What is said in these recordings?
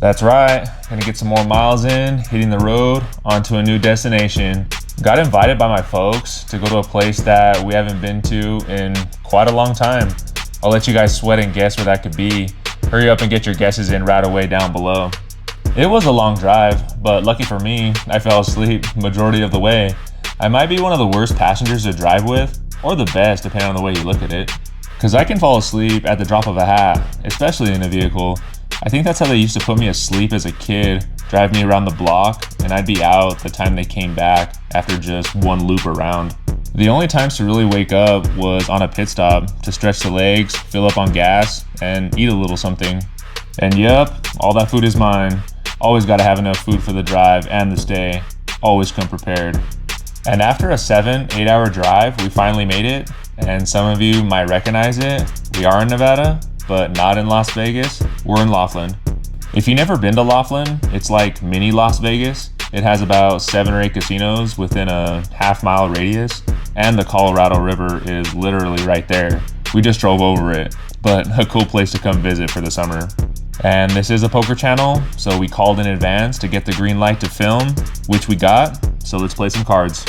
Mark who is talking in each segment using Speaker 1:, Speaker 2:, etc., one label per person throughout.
Speaker 1: That's right, gonna get some more miles in, hitting the road, onto a new destination. Got invited by my folks to go to a place that we haven't been to in quite a long time. I'll let you guys sweat and guess where that could be. Hurry up and get your guesses in right away down below. It was a long drive, but lucky for me, I fell asleep majority of the way. I might be one of the worst passengers to drive with, or the best depending on the way you look at it. Cause I can fall asleep at the drop of a hat, especially in a vehicle. I think that's how they used to put me asleep as a kid, drive me around the block, and I'd be out the time they came back after just one loop around. The only times to really wake up was on a pit stop to stretch the legs, fill up on gas, and eat a little something. And yep, all that food is mine. Always gotta have enough food for the drive and the stay. Always come prepared. And after a 7-8 hour drive, we finally made it. And some of you might recognize it. We are in Nevada, but not in Las Vegas. We're in Laughlin. If you've never been to Laughlin, it's like mini Las Vegas. It has about 7 or 8 casinos within a half-mile radius, and the Colorado River is literally right there. We just drove over it, but a cool place to come visit for the summer. And this is a poker channel, so we called in advance to get the green light to film, which we got, so let's play some cards.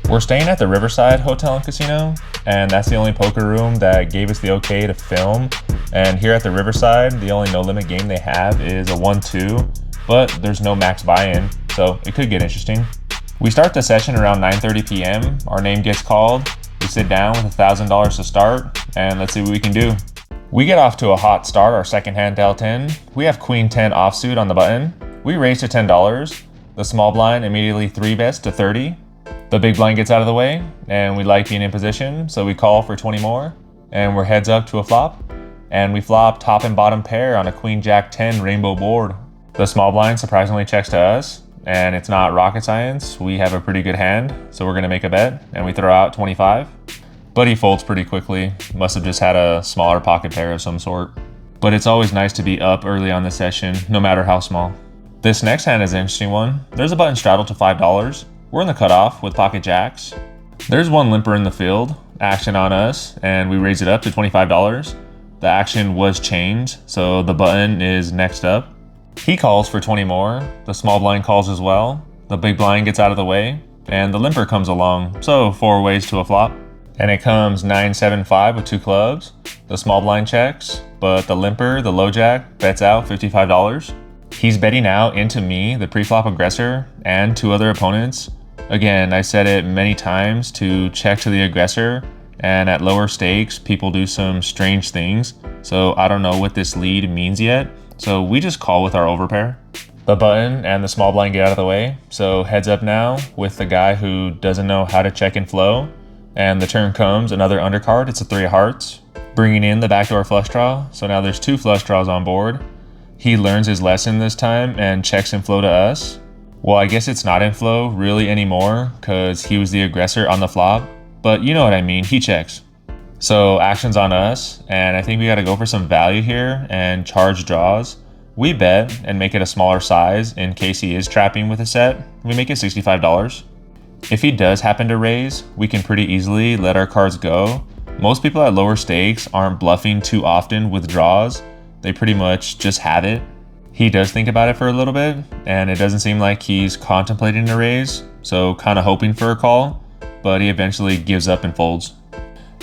Speaker 1: We're staying at the RiverSide Hotel and Casino, and that's the only poker room that gave us the okay to film. And here at the RiverSide, the only no limit game they have is a 1-2, but there's no max buy-in, so it could get interesting. We start the session around 9:30 p.m. Our name gets called, we sit down with $1,000 to start, and let's see what we can do. We get off to a hot start, our second hand Del 10. We have Queen 10 offsuit on the button. We raise to $10. The small blind immediately 3-bets to 30. The big blind gets out of the way, and we like being in position, so we call for 20 more, and we're heads up to a flop. And we flop top and bottom pair on a Queen Jack 10 rainbow board. The small blind surprisingly checks to us, and it's not rocket science. We have a pretty good hand, so we're gonna make a bet, and we throw out 25. But he folds pretty quickly. Must have just had a smaller pocket pair of some sort. But it's always nice to be up early on the session, no matter how small. This next hand is an interesting one. There's a button straddle to $5. We're in the cutoff with pocket jacks. There's one limper in the field, action on us, and we raise it up to $25. The action was changed, so the button is next up. He calls for 20 more. The small blind calls as well. The big blind gets out of the way, and the limper comes along, so 4 ways to a flop. And it comes 9-7-5 with 2 clubs. The small blind checks, but the limper, the low jack, bets out $55. He's betting out into me, the pre-flop aggressor, and 2 other opponents. Again, I said it many times to check to the aggressor, and at lower stakes, people do some strange things. So I don't know what this lead means yet. So we just call with our overpair. The button and the small blind get out of the way. So heads up now with the guy who doesn't know how to check and flow. And the turn comes, another undercard, it's a 3 of hearts, bringing in the backdoor flush draw. So now there's 2 flush draws on board. He learns his lesson this time and checks in flow to us. Well, I guess it's not in flow really anymore because he was the aggressor on the flop, but you know what I mean, he checks. So action's on us, and I think we gotta go for some value here and charge draws. We bet and make it a smaller size in case he is trapping with a set. We make it $65. If he does happen to raise, we can pretty easily let our cards go. Most people at lower stakes aren't bluffing too often with draws. They pretty much just have it. He does think about it for a little bit, and it doesn't seem like he's contemplating a raise, so kind of hoping for a call, but he eventually gives up and folds.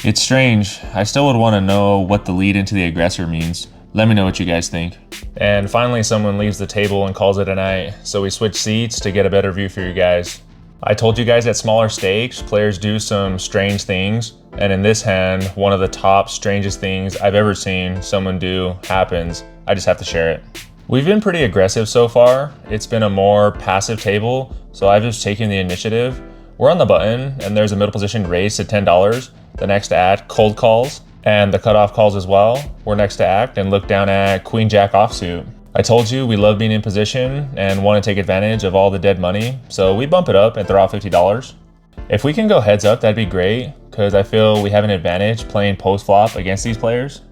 Speaker 1: It's strange. I still would want to know what the lead into the aggressor means. Let me know what you guys think. And finally, someone leaves the table and calls it a night, so we switch seats to get a better view for you guys. I told you guys at smaller stakes, players do some strange things, and in this hand, one of the top strangest things I've ever seen someone do happens. I just have to share it. We've been pretty aggressive so far. It's been a more passive table, so I've just taken the initiative. We're on the button, and there's a middle position raise to $10. The next to act, cold calls, and the cutoff calls as well. We're next to act and look down at Queen Jack offsuit. I told you we love being in position and want to take advantage of all the dead money, so we bump it up and throw out $50. If we can go heads up, that'd be great, because I feel we have an advantage playing post-flop against these players.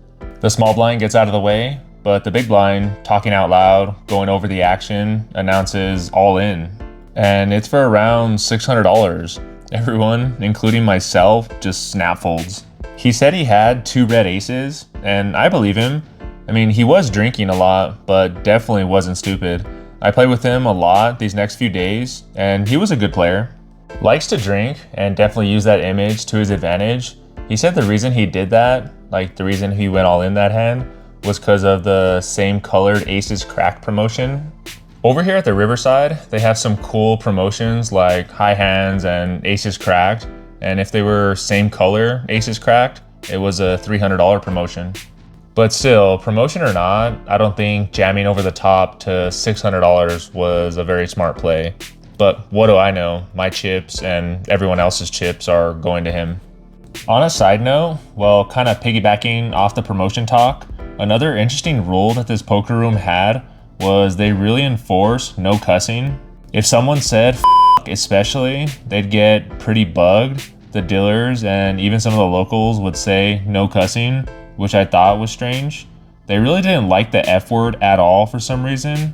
Speaker 1: The small blind gets out of the way, but the big blind, talking out loud, going over the action, announces all in. And it's for around $600. Everyone, including myself, just snap folds. He said he had 2 red aces, and I believe him, I mean, he was drinking a lot, but definitely wasn't stupid. I played with him a lot these next few days, and he was a good player. Likes to drink and definitely use that image to his advantage. He said the reason he did that, like the reason he went all in that hand, was because of the same colored Aces Cracked promotion. Over here at the RiverSide, they have some cool promotions like High Hands and Aces Cracked, and if they were same color Aces Cracked, it was a $300 promotion. But still, promotion or not, I don't think jamming over the top to $600 was a very smart play. But what do I know? My chips and everyone else's chips are going to him. On a side note, well, kind of piggybacking off the promotion talk, another interesting rule that this poker room had was they really enforced no cussing. If someone said F especially, they'd get pretty bugged. The dealers and even some of the locals would say no cussing, which I thought was strange. They really didn't like the F word at all for some reason.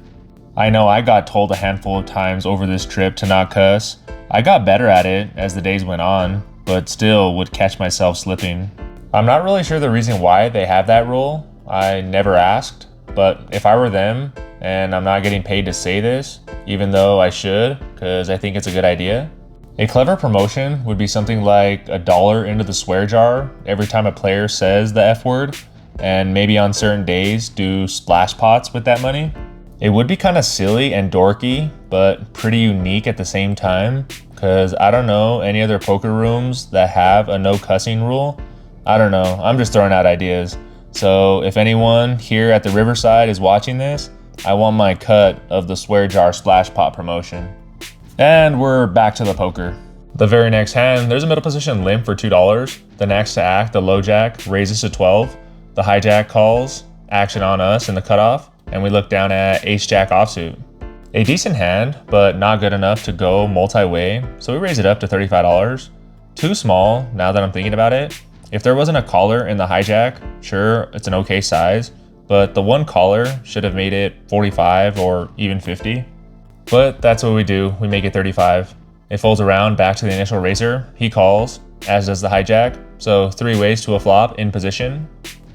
Speaker 1: I know I got told a handful of times over this trip to not cuss. I got better at it as the days went on, but still would catch myself slipping. I'm not really sure the reason why they have that rule. I never asked, but if I were them, and I'm not getting paid to say this, even though I should, because I think it's a good idea. A clever promotion would be something like $1 into the swear jar every time a player says the F word, and maybe on certain days do splash pots with that money. It would be kind of silly and dorky, but pretty unique at the same time, because I don't know any other poker rooms that have a no cussing rule. I don't know, I'm just throwing out ideas. So if anyone here at the RiverSide is watching this, I want my cut of the swear jar splash pot promotion. And we're back to the poker. The very next hand, there's a middle position limp for $2. The next to act, the low jack raises to 12. The hijack calls, action on us in the cutoff, and we look down at ace jack offsuit. A decent hand, but not good enough to go multi-way, so we raise it up to $35. Too small, now that I'm thinking about it. If there wasn't a caller in the hijack, sure, it's an okay size, but the one caller should have made it 45 or even 50. But that's what we do, we make it 35. It folds around back to the initial raiser, he calls, as does the hijack, so 3 ways to a flop in position.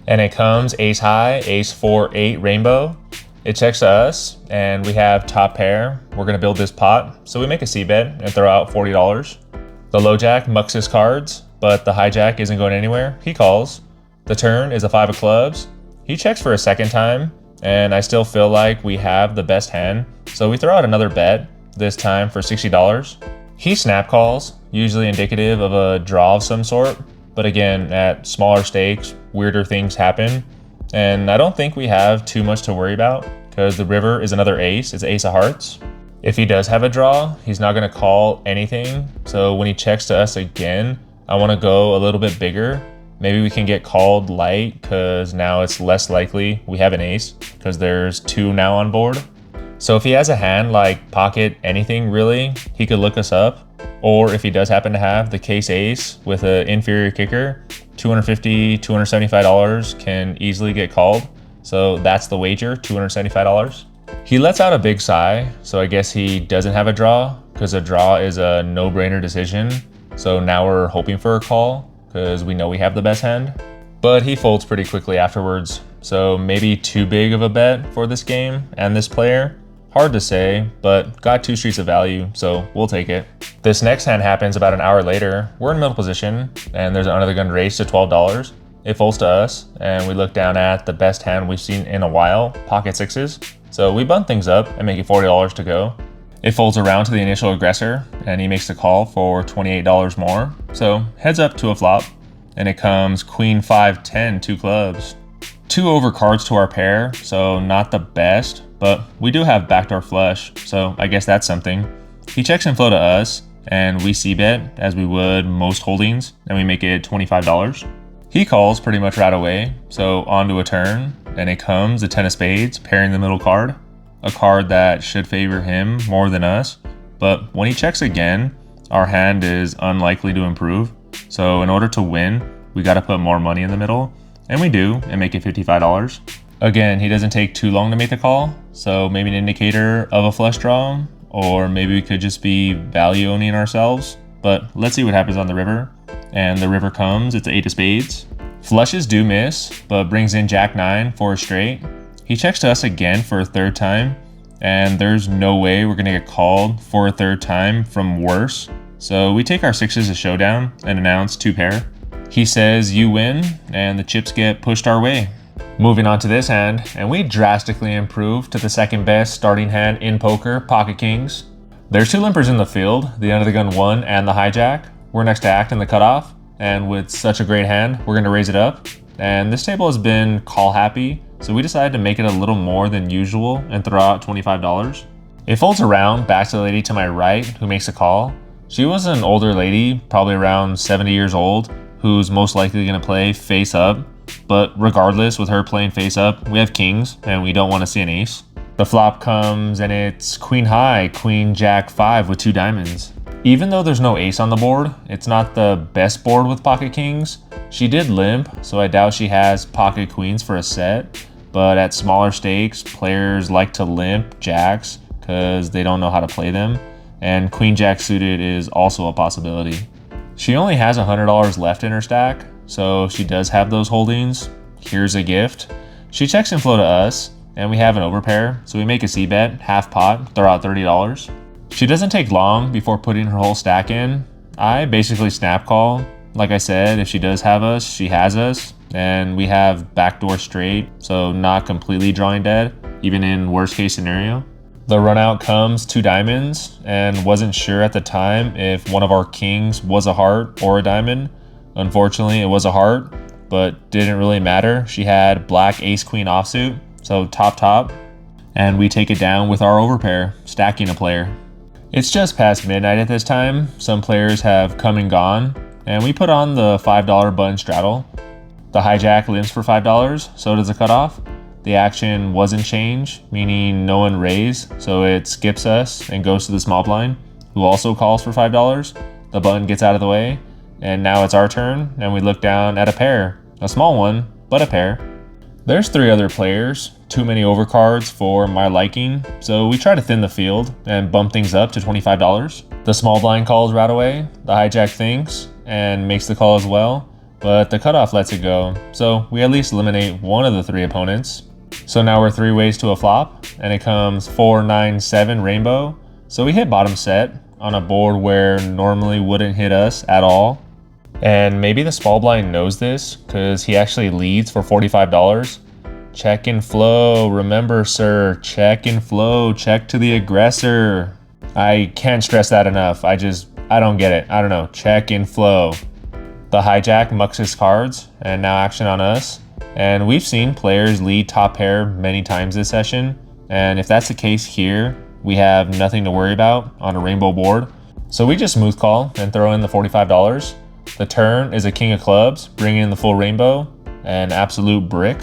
Speaker 1: And it comes ace high, ace 4-8 rainbow. It checks to us, and we have top pair. We're gonna build this pot, so we make a c-bet and throw out $40. The low jack mucks his cards, but the hijack isn't going anywhere, he calls. The turn is a 5 of clubs. He checks for a second time, and I still feel like we have the best hand, so we throw out another bet, this time for $60. He snap calls, usually indicative of a draw of some sort, but again, at smaller stakes, weirder things happen, and I don't think we have too much to worry about, because the river is another ace, it's ace of hearts. If he does have a draw, he's not gonna call anything, so when he checks to us again, I wanna go a little bit bigger. Maybe we can get called light, because now it's less likely we have an ace, because there's 2 now on board. So if he has a hand like pocket anything really, he could look us up. Or if he does happen to have the case ace with an inferior kicker, $250, $275 can easily get called. So that's the wager, $275. He lets out a big sigh, so I guess he doesn't have a draw, because a draw is a no-brainer decision. So now we're hoping for a call, because we know we have the best hand. But he folds pretty quickly afterwards, so maybe too big of a bet for this game and this player. Hard to say, but got 2 streets of value, so we'll take it. This next hand happens about an hour later. We're in middle position, and there's an under the gun raise to $12. It folds to us, and we look down at the best hand we've seen in a while, pocket sixes. So we bump things up and make it $40 to go. It folds around to the initial aggressor, and he makes the call for $28 more. So heads up to a flop, and it comes queen 5-10, 2 clubs. 2 over cards to our pair, so not the best, but we do have backdoor flush, so I guess that's something. He checks inflow to us, and we c-bet as we would most holdings, and we make it $25. He calls pretty much right away, so on to a turn, and it comes a 10 of spades, pairing the middle card. A card that should favor him more than us, but when he checks again, our hand is unlikely to improve. So in order to win, we gotta put more money in the middle, and we do, and make it $55. Again, he doesn't take too long to make the call, so maybe an indicator of a flush draw, or maybe we could just be value owning ourselves, but let's see what happens on the river. And the river comes, it's 8 of spades. Flushes do miss, but brings in Jack 9 for a straight. He checks to us again for a third time, and there's no way we're gonna get called for a third time from worse. So we take our sixes to showdown and announce 2 pair. He says you win, and the chips get pushed our way. Moving on to this hand, and we drastically improve to the second best starting hand in poker, pocket kings. There's 2 limpers in the field, the under the gun 1 and the hijack. We're next to act in the cutoff, and with such a great hand, we're gonna raise it up. And this table has been call happy, so we decided to make it a little more than usual and throw out $25. It folds around back to the lady to my right who makes a call. She was an older lady, probably around 70 years old, who's most likely gonna play face up. But regardless, with her playing face up, we have kings and we don't want to see an ace. The flop comes and it's queen high, queen jack 5 with 2 diamonds. Even though there's no ace on the board, it's not the best board with pocket kings. She did limp, so I doubt she has pocket queens for a set. But at smaller stakes, players like to limp jacks because they don't know how to play them. And queen jack suited is also a possibility. She only has $100 left in her stack, so she does have those holdings. Here's a gift. She checks inflow to us, and we have an overpair, so we make a c-bet, half pot, throw out $30. She doesn't take long before putting her whole stack in. I basically snap call. Like I said, if she does have us, she has us, and we have backdoor straight, so not completely drawing dead, even in worst case scenario. The run out comes 2 diamonds, and wasn't sure at the time if one of our kings was a heart or a diamond. Unfortunately, it was a heart, but didn't really matter. She had black ace queen offsuit, so top, and we take it down with our overpair, stacking a player. It's just past midnight at this time. Some players have come and gone, and we put on the $5 button straddle. The hijack limps for $5, so does the cutoff. The action wasn't changed, meaning no one raised, so it skips us and goes to the small blind, who also calls for $5. The button gets out of the way, and now it's our turn, and we look down at a pair. A small one, but a pair. There's 3 other players, too many overcards for my liking, so we try to thin the field and bump things up to $25. The small blind calls right away, the hijack thinks, and makes the call as well, but the cutoff lets it go, so we at least eliminate one of the 3 opponents. So now we're 3 ways to a flop, and it comes 4, 9, 7 rainbow, so we hit bottom set on a board where normally wouldn't hit us at all. And maybe the small blind knows this because he actually leads for $45. Check and flow, remember sir, check and flow, check to the aggressor. I can't stress that enough. I don't get it. I don't know, check and flow. The hijack mucks his cards and now action on us. And we've seen players lead top pair many times this session. And if that's the case here, we have nothing to worry about on a rainbow board. So we just smooth call and throw in the $45. The turn is a king of clubs, bringing in the full rainbow, an absolute brick.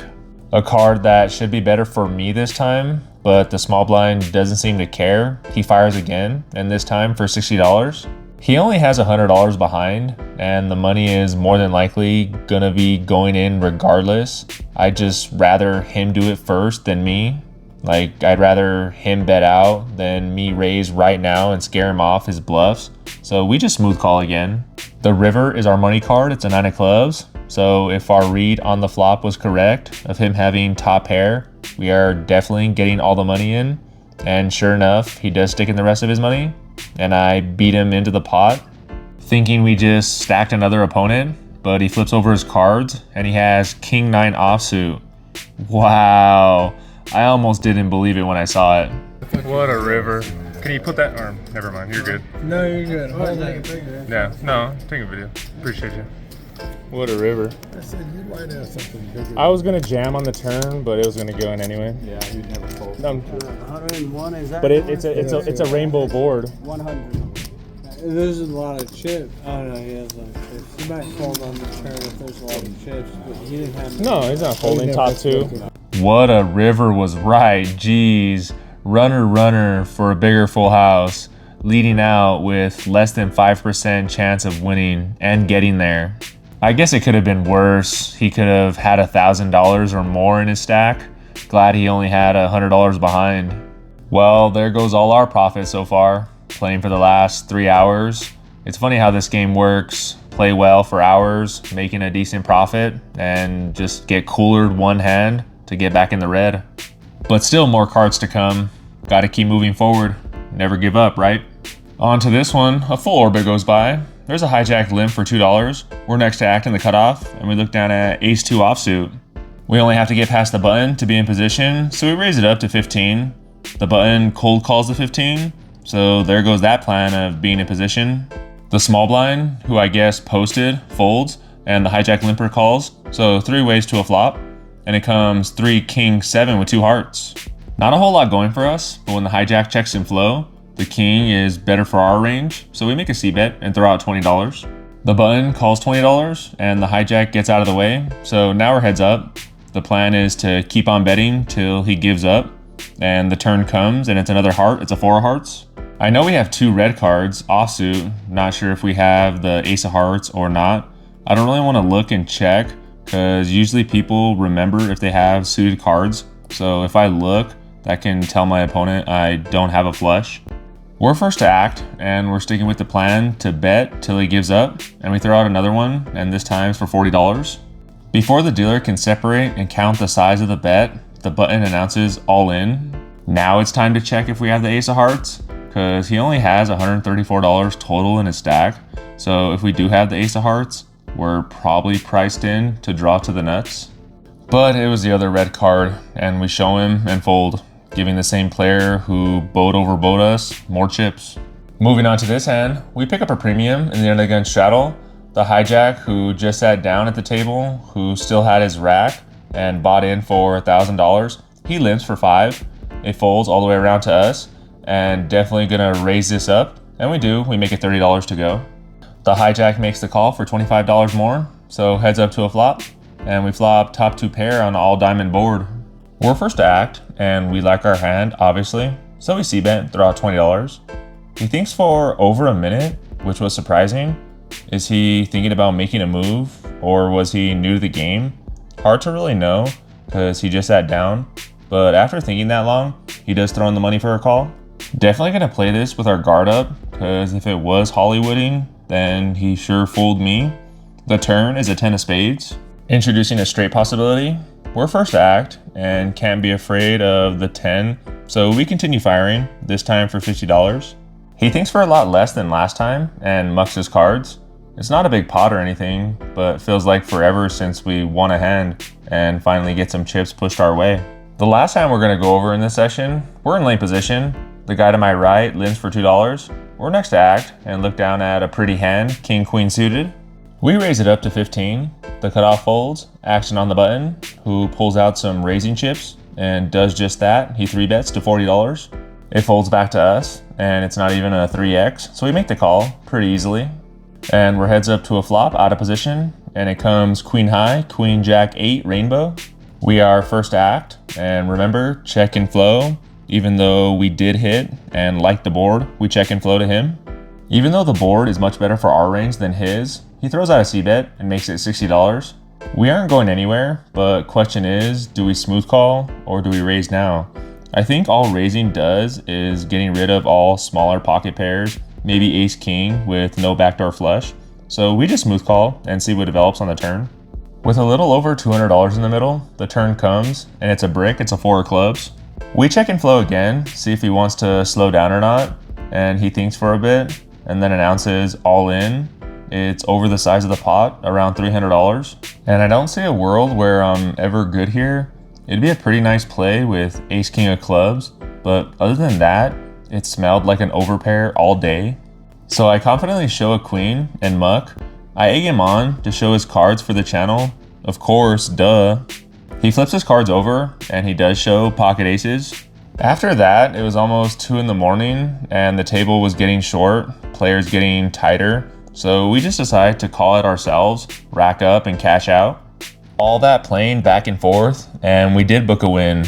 Speaker 1: A card that should be better for me this time, but the small blind doesn't seem to care. He fires again, and this time for $60. He only has $100 behind, and the money is more than likely gonna be going in regardless. I'd just rather him do it first than me. Like, I'd rather him bet out than me raise right now and scare him off his bluffs. So we just smooth call again. The river is our money card. It's a 9 of clubs. So if our read on the flop was correct of him having top pair, we are definitely getting all the money in. And sure enough, he does stick in the rest of his money. And I beat him into the pot, thinking we just stacked another opponent, but he flips over his cards and he has king 9 offsuit. Wow. I almost didn't believe it when I saw it. What a river. Can you put that, or never mind, you're good.
Speaker 2: No, you're good. Hold on.
Speaker 1: Yeah, no, take a video. Appreciate you. What a river.
Speaker 2: I said you might have something bigger.
Speaker 1: I was gonna jam on the turn, but it was gonna go in anyway.
Speaker 3: Yeah, you'd never fold.
Speaker 4: 101 is that?
Speaker 1: But it's a rainbow board.
Speaker 4: 100.
Speaker 2: There's a lot of chips. Oh no, he has a lot of chips. He might fold on the turn if there's a lot of chips, but he didn't have.
Speaker 1: No, he's not folding top 2. What a river was right. Jeez. Runner for a bigger full house, leading out with less than 5% chance of winning and getting there. I guess it could have been worse. He could have had $1,000 or more in his stack. Glad he only had $100 behind. Well, there goes all our profits so far, playing for the last 3 hours. It's funny how this game works. play well for hours, making a decent profit, and just get coolered one hand to get back in the red. But still more cards to come. Gotta keep moving forward. Never give up, right? On to this one, a full orbit goes by. There's a hijack limp for $2. We're next to act in the cutoff, and we look down at ace-2 offsuit. We only have to get past the button to be in position, so we raise it up to 15. The button cold calls the 15, so there goes that plan of being in position. The small blind, who I guess posted, folds, and the hijack limper calls, so 3 ways to a flop, and it comes 3 king 7 with 2 hearts. Not a whole lot going for us, but when the hijack checks in flow, the king is better for our range, so we make a c-bet and throw out $20. The button calls $20, and the hijack gets out of the way, so now we're heads up. The plan is to keep on betting till he gives up, and the turn comes and it's another heart, it's a 4 of hearts. I know we have 2 red cards, offsuit, not sure if we have the ace of hearts or not. I don't really want to look and check, because usually people remember if they have suited cards, so if I look, that can tell my opponent I don't have a flush. We're first to act, and we're sticking with the plan to bet till he gives up, and we throw out another one, and this time's for $40. Before the dealer can separate and count the size of the bet, the button announces all in. Now it's time to check if we have the ace of hearts, because he only has $134 total in his stack, so if we do have the ace of hearts, we're probably priced in to draw to the nuts. But it was the other red card, and we show him and fold, giving the same player who bowed overbowed us more chips. Moving on to this hand, we pick up a premium in the undergun straddle. The hijack, who just sat down at the table, who still had his rack and bought in for $1,000, he limps for 5. It folds all the way around to us, and definitely gonna raise this up, and we do. We make it $30 to go. The hijack makes the call for $25 more, so heads up to a flop, and we flop top 2 pair on all diamond board. We're first to act, and we like our hand, obviously, so we c-bet, throw out $20. He thinks for over a minute, which was surprising. Is he thinking about making a move, or was he new to the game? Hard to really know, because he just sat down, but after thinking that long, he does throw in the money for a call. Definitely gonna play this with our guard up, because if it was Hollywooding, then he sure fooled me. The turn is a 10 of spades. Introducing a straight possibility. We're first to act and can't be afraid of the 10, so we continue firing, this time for $50. He thinks for a lot less than last time and mucks his cards. It's not a big pot or anything, but feels like forever since we won a hand and finally get some chips pushed our way. The last hand we're gonna go over in this session, we're in lane position. The guy to my right limps for $2. We're next to act and look down at a pretty hand, king queen suited. We raise it up to 15. The cutoff folds, action on the button, who pulls out some raising chips and does just that. He 3-bets to $40. It folds back to us, and it's not even a 3x, so we make the call pretty easily. And we're heads up to a flop out of position, and it comes queen high, queen jack 8 rainbow. We are first to act, and remember, check and flow. Even though we did hit and like the board, we check and flow to him. Even though the board is much better for our range than his, he throws out a c-bet and makes it $60. We aren't going anywhere, but question is, do we smooth call or do we raise now? I think all raising does is getting rid of all smaller pocket pairs, maybe ace king with no backdoor flush. So we just smooth call and see what develops on the turn. With a little over $200 in the middle, the turn comes and it's a brick, it's a 4 of clubs. We check and flow again, see if he wants to slow down or not, and he thinks for a bit and then announces all in. It's over the size of the pot, around $300. And I don't see a world where I'm ever good here. It'd be a pretty nice play with ace king of clubs, but other than that, it smelled like an overpair all day. So I confidently show a queen and muck. I egg him on to show his cards for the channel. Of course, duh. He flips his cards over and he does show pocket aces. After that, it was almost 2 in the morning and the table was getting short, players getting tighter. So we just decided to call it ourselves, rack up and cash out. All that playing back and forth, and we did book a win.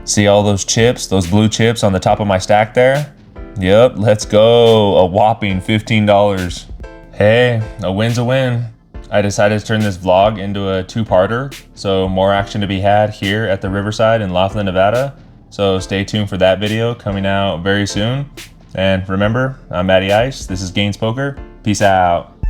Speaker 1: See all those chips, those blue chips on the top of my stack there? Yep, let's go, a whopping $15. Hey, a win's a win. I decided to turn this vlog into a 2-parter, so more action to be had here at the RiverSide in Laughlin, Nevada. So stay tuned for that video coming out very soon. And remember, I'm Matty Ice, this is Gaines Poker. Peace out.